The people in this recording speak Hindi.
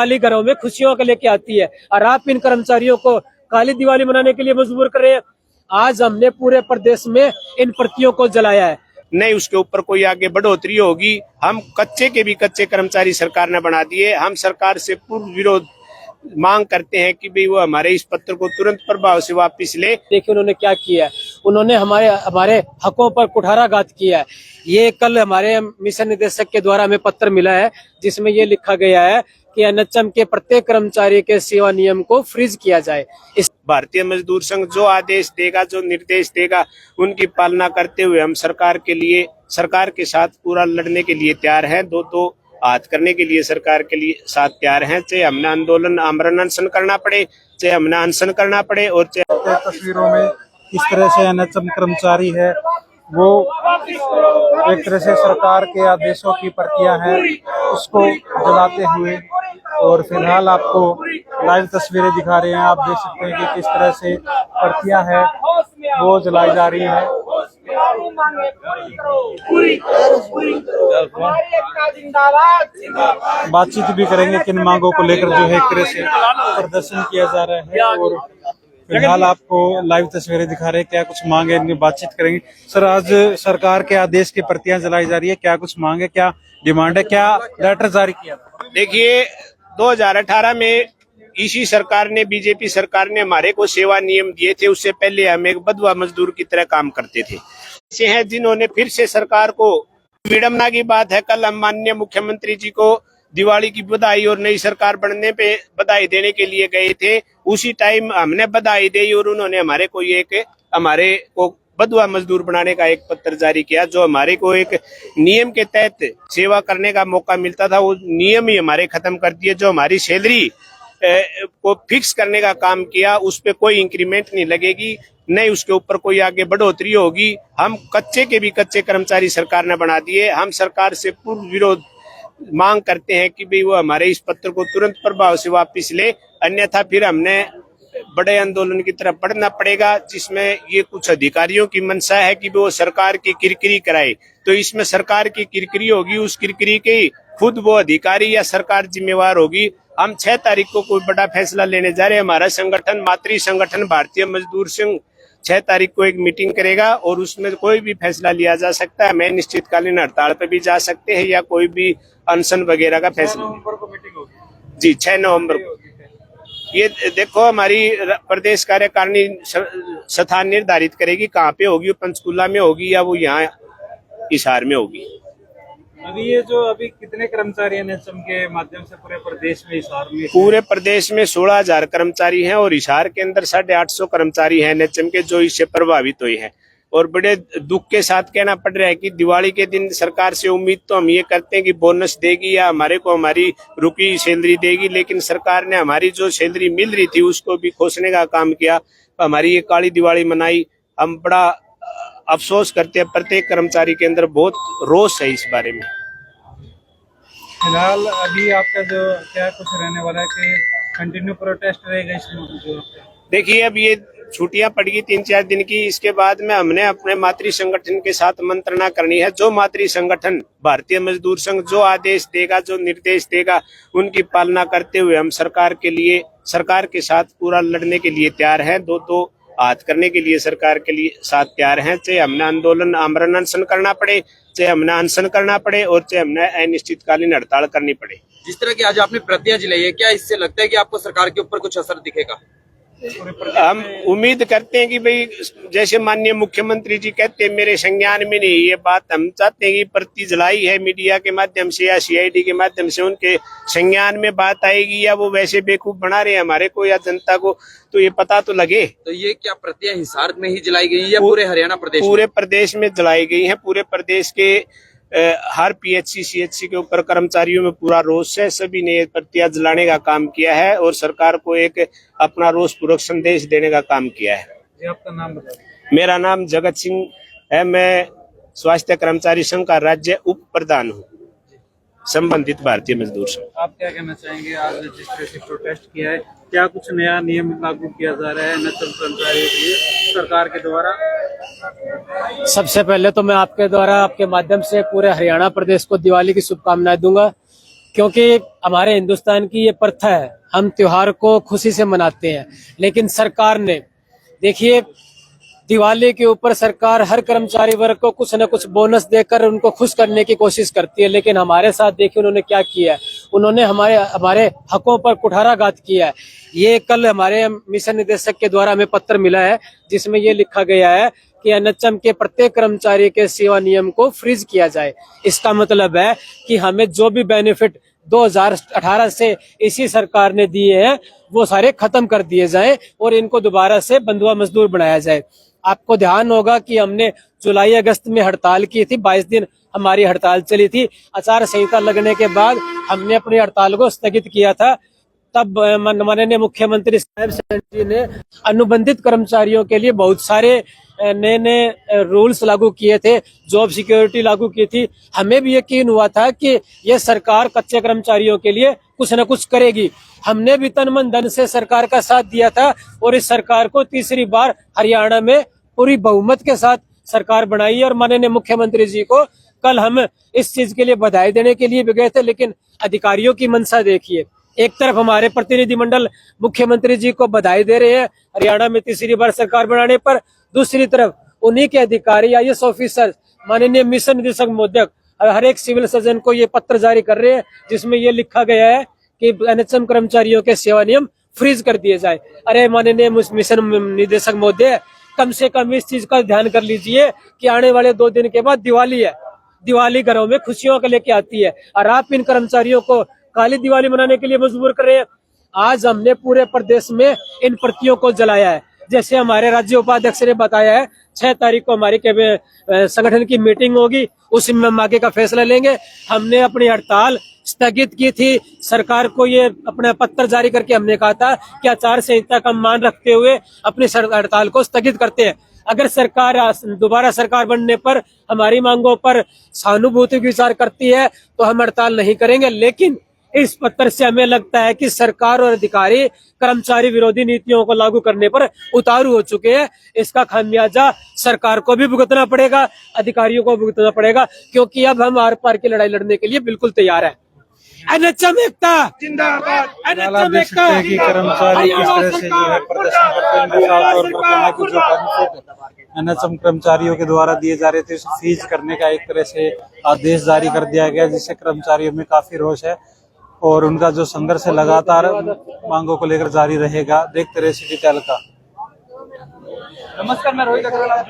दिवाली घरों में खुशियों को लेके आती है और आप इन कर्मचारियों को काली दिवाली मनाने के लिए मजबूर कर रहे हैं। आज हमने पूरे प्रदेश में इन प्रतियों को जलाया है। नहीं उसके ऊपर कोई आगे बढ़ोतरी होगी। हम कच्चे के भी कच्चे कर्मचारी सरकार ने बना दिए। हम सरकार से पूर्ण विरोध मांग करते हैं कि भाई वो हमारे इस पत्र को तुरंत प्रभाव से वापस ले। देखिए उन्होंने क्या किया है, उन्होंने हमारे हकों पर कुठाराघात किया है। ये कल हमारे मिशन निदेशक के द्वारा हमें पत्र मिला है जिसमें ये लिखा गया है कि एनएचएम के प्रत्येक कर्मचारी के सेवा नियम को फ्रीज किया जाए। इस भारतीय मजदूर संघ जो आदेश देगा, जो निर्देश देगा, उनकी पालना करते हुए हम सरकार के साथ पूरा लड़ने के लिए तैयार हैं। दो हाथ करने के लिए सरकार के लिए साथ तैयार हैं। चाहे हमने आंदोलन आमरण अनशन करना पड़े, चाहे हमने अनशन करना पड़े और चाहे तस्वीरों में किस तरह से एनएचएम कर्मचारी है वो एक तरह से सरकार के आदेशों की प्रतियां हैं उसको जलाते हुए, और फिलहाल आपको लाइव तस्वीरें दिखा रहे हैं। आप देख सकते हैं कि किस तरह से प्रतियां हैं वो जलाई जा रही है। बातचीत भी करेंगे किन मांगों को लेकर जो है एक तरह से प्रदर्शन किया जा रहा है, और फिलहाल आपको लाइव तस्वीरें दिखा रहे हैं। क्या कुछ मांग है इनकी बातचीत करेंगे। सर, आज सरकार के आदेश की प्रतियां जलाई जा रही है, क्या कुछ मांग है, क्या डिमांड है, क्या लेटर जारी किया? देखिए 2018 में इसी सरकार ने, बीजेपी सरकार ने हमारे को सेवा नियम दिए थे। उससे पहले हम एक बदवा मजदूर की तरह काम करते थे। ऐसे हैं जिन्होंने फिर से सरकार को, विडम्बना की बात है, कल हम माननीय मुख्यमंत्री जी को दिवाली की बधाई और नई सरकार बनने पे बधाई देने के लिए गए थे। उसी टाइम हमने बधाई दी और उन्होंने हमारे को बदवा मजदूर बनाने का एक पत्र जारी किया। जो हमारे को एक नियम के तहत सेवा करने का मौका मिलता था वो नियम ही हमारे खत्म कर दिए। जो हमारी सैलरी को फिक्स करने का काम किया उस पे कोई इंक्रीमेंट नहीं लगेगी, नहीं उसके ऊपर कोई आगे बढ़ोतरी होगी। हम कच्चे के भी कच्चे कर्मचारी सरकार ने बना दिए। हम सरकार से पूर्ण विरोध मांग करते हैं कि भाई वो हमारे इस पत्र को तुरंत प्रभाव से वापस ले, अन्यथा फिर हमने बड़े आंदोलन की तरफ बढ़ना पड़ेगा, जिसमें ये कुछ अधिकारियों की मंशा है कि वो सरकार की किरकिरी कराए। तो इसमें सरकार की किरकिरी होगी, उस किरकिरी की खुद वो अधिकारी या सरकार जिम्मेवार होगी। हम 6 तारीख को कोई बड़ा फैसला लेने जा रहे हैं। हमारा संगठन, मातृ संगठन भारतीय मजदूर संघ 6 तारीख को एक मीटिंग करेगा और उसमें कोई भी फैसला लिया जा सकता है। हमें निश्चितकालीन हड़ताल पे भी जा सकते हैं या कोई भी अनशन वगैरह का फैसला। 6 नवंबर को मीटिंग होगी जी, 6 नवंबर को। ये देखो हमारी प्रदेश कार्यकारिणी स्थान निर्धारित करेगी कहाँ पे होगी, पंचकुला में होगी या वो यहाँ हिसार में होगी। अभी कितने कर्मचारी एनएचएम के माध्यम से पूरे प्रदेश में, हिसार में? पूरे प्रदेश में 16,000 कर्मचारी हैं और हिसार के अंदर 850 कर्मचारी हैं एनएचएम के जो इससे प्रभावित हुए हैं। और बड़े दुख के साथ कहना पड़ रहा है कि दिवाली के दिन सरकार से उम्मीद तो हम ये करते हैं कि बोनस देगी या हमारे को हमारी रुकी सैलरी देगी, लेकिन सरकार ने हमारी जो सैलरी मिल रही थी उसको भी खोसने का काम किया। हमारी ये काली दिवाली मनाई। हम बड़ा अफसोस करते हैं, प्रत्येक कर्मचारी के अंदर बहुत रोष है इस बारे में। फिलहाल अभी आपका जो क्या कुछ रहने वाला है कि कंटिन्यू प्रोटेस्ट रहेगा इसमें? देखिए अब ये छुट्टियां पड़ गई 3-4 दिन की, इसके बाद में हमने अपने मातृ संगठन के साथ मंत्रणा करनी है। जो मातृ संगठन भारतीय मजदूर संघ जो आदेश देगा, जो निर्देश देगा, उनकी पालना करते हुए हम सरकार के साथ पूरा लड़ने के लिए तैयार हैं। दो हाथ करने के लिए सरकार के लिए साथ तैयार हैं। चाहे हमने आंदोलन आमरण अनशन करना पड़े, चाहे हमने अनशन करना पड़े और चाहे हमने अनिश्चितकालीन हड़ताल करनी पड़े। जिस तरह की आज आपने प्रतियां जलाई है, क्या इससे लगता है कि आपको सरकार के ऊपर कुछ असर दिखेगा? हम उम्मीद करते हैं कि भाई जैसे माननीय मुख्यमंत्री जी कहते हैं मेरे संज्ञान में नहीं, ये बात हम चाहते हैं कि प्रति जलाई है मीडिया के माध्यम से या सीआईडी के माध्यम से उनके संज्ञान में बात आएगी, या वो वैसे बेवकूफ बना रहे हैं हमारे को या जनता को, तो ये पता तो लगे। तो ये क्या प्रतियां हिसार में ही जलाई गई या पूरे हरियाणा प्रदेश? पूरे प्रदेश में जलाई गई है। पूरे प्रदेश के हर पीएचसी सीएचसी के ऊपर कर्मचारियों में पूरा रोष है। सभी ने प्रतियां जलाने का काम किया है और सरकार को एक अपना रोष पूर्वक संदेश देने का काम किया है। जी, आपका नाम बताइए। मेरा नाम जगत सिंह है। मैं स्वास्थ्य कर्मचारी संघ का राज्य उप प्रधान हूँ, संबंधित भारतीय मजदूर संघ। आप क्या कहना चाहेंगे? आज जिस तरह से प्रोटेस्ट किया है, क्या कुछ नया नियम लागू किया जा रहा है एनएचएम कर्मचारियों के लिए सरकार के द्वारा? सबसे पहले तो मैं आपके द्वारा, आपके माध्यम से पूरे हरियाणा प्रदेश को दिवाली की शुभकामनाएं दूंगा। क्योंकि हमारे हिंदुस्तान की ये प्रथा है, हम त्योहार को खुशी से मनाते हैं। लेकिन सरकार ने, देखिए, दिवाली के ऊपर सरकार हर कर्मचारी वर्ग को कुछ न कुछ बोनस देकर उनको खुश करने की कोशिश करती है, लेकिन हमारे साथ देखिए उन्होंने क्या किया है। उन्होंने हमारे हकों पर कुठाराघात किया है। ये कल हमारे मिशन निदेशक के द्वारा हमें पत्र मिला है, जिसमें ये लिखा गया है कि एनएचएम के प्रत्येक कर्मचारी के सेवा नियम को फ्रीज किया जाए। इसका मतलब है कि हमें जो भी बेनिफिट 2018 से इसी सरकार ने दिए हैं वो सारे खत्म कर दिए जाएं और इनको दोबारा से बंधुआ मजदूर बनाया जाए। आपको ध्यान होगा कि हमने जुलाई अगस्त में हड़ताल की थी, 22 दिन हमारी हड़ताल चली थी। आचार संहिता लगने के बाद हमने अपनी हड़ताल को स्थगित किया था। तब माननीय मुख्यमंत्री साहब जी ने अनुबंधित कर्मचारियों के लिए बहुत सारे नए नए रूल्स लागू किए थे, जॉब सिक्योरिटी लागू की थी। हमें भी यकीन हुआ था कि यह सरकार कच्चे कर्मचारियों के लिए कुछ न कुछ करेगी। हमने भी तन मन धन से सरकार का साथ दिया था और इस सरकार को तीसरी बार हरियाणा में पूरी बहुमत के साथ सरकार बनाई। और माननीय मुख्यमंत्री जी को कल हम इस चीज के लिए बधाई देने के लिए भी गए थे, लेकिन अधिकारियों की मंशा देखिए। एक तरफ हमारे प्रतिनिधिमंडल मुख्यमंत्री जी को बधाई दे रहे हैं हरियाणा में तीसरी बार सरकार बनाने पर, दूसरी तरफ उन्हीं के अधिकारी IAS ऑफिसर माननीय मिशन निदेशक महोदय हर एक सिविल सर्जन को ये पत्र जारी कर रहे हैं, जिसमें ये लिखा गया है कि एनएचएम कर्मचारियों के सेवा नियम फ्रीज कर दिए जाए। अरे माननीय मिशन निदेशक महोदय, कम से कम इस चीज का ध्यान कर लीजिए कि आने वाले 2 दिन के बाद दिवाली है। दिवाली घरों में खुशियों के लेके आती है और आप इन कर्मचारियों को काली दिवाली मनाने के लिए मजबूर कर रहे हैं। आज हमने पूरे प्रदेश में इन प्रतियों को जलाया है। जैसे हमारे राज्य उपाध्यक्ष ने बताया है, 6 तारीख को हमारी संगठन की मीटिंग होगी, उसमें हम आगे का फैसला लेंगे। हमने अपनी हड़ताल स्थगित की थी, सरकार को ये अपना पत्र जारी करके हमने कहा था कि आचार संहिता का मान रखते हुए अपनी हड़ताल को स्थगित करते हैं। अगर सरकार दोबारा सरकार बनने पर हमारी मांगों पर सहानुभूति विचार करती है तो हम हड़ताल नहीं करेंगे। लेकिन इस पत्र से हमें लगता है कि सरकार और अधिकारी कर्मचारी विरोधी नीतियों को लागू करने पर उतारू हो चुके हैं। इसका खामियाजा सरकार को भी भुगतना पड़ेगा, अधिकारियों को भुगतना पड़ेगा, क्योंकि अब हम आर पार की लड़ाई लड़ने के लिए बिल्कुल तैयार है। एनएचएम एकता जिंदाबाद, एनएचएम एकता। कर्मचारी किस तरह से जो है प्रदर्शन करते हैं, मिसाल तौर पर कहना कि जो बेनिफिट एनएचएम कर्मचारियों के द्वारा दिए जा रहे थे उसे फ्रीज करने का एक तरह से आदेश जारी कर दिया गया, जिससे कर्मचारियों में काफी रोष है और उनका जो संघर्ष है लगातार मांगों को लेकर जारी रहेगा। देखते रहे सिटी टेल का। नमस्कार, मैं रोहित अग्रवाल।